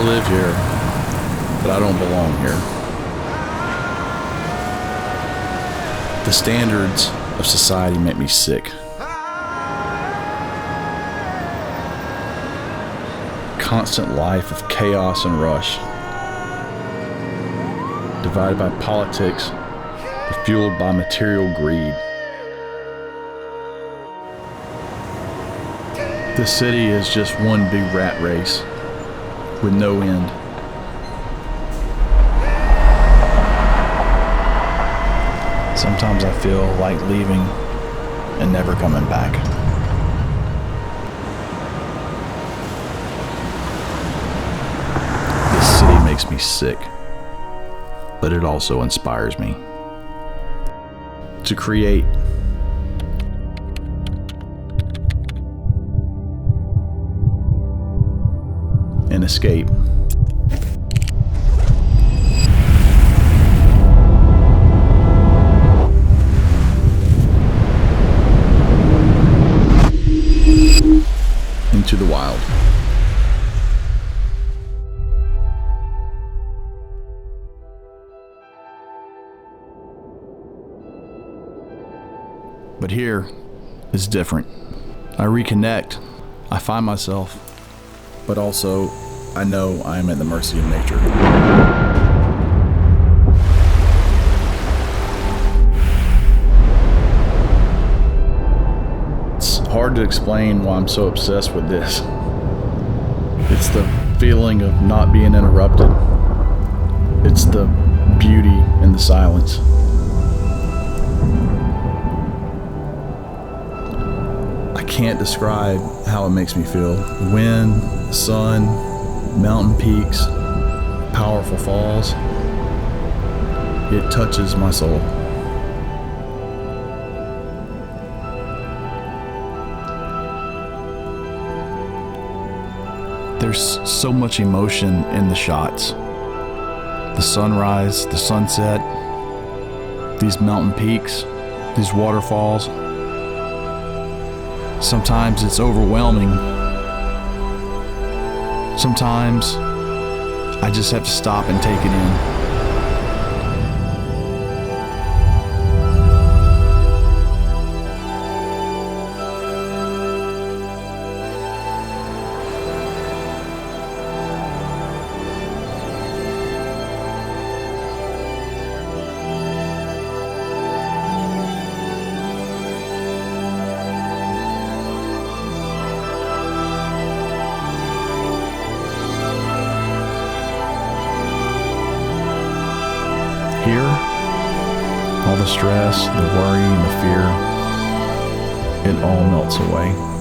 live here, but I don't belong here. The standards of society make me sick. Constant life of chaos and rush, divided by politics, fueled by material greed. The city is just one big rat race with no end. Sometimes I feel like leaving and never coming back. This city makes me sick, but it also inspires me to create. And escape. Into the wild. But here is different. I reconnect. I find myself, but also I know I am at the mercy of nature. It's hard to explain why I'm so obsessed with this. It's the feeling of not being interrupted. It's the beauty in the silence. I can't describe how it makes me feel. The wind, the sun, mountain peaks, powerful falls. It touches my soul. There's so much emotion in the shots. The sunrise, the sunset, these mountain peaks, these waterfalls. Sometimes it's overwhelming. Sometimes I just have to stop and take it in. Here, all the stress, the worry, and the fear, it all melts away.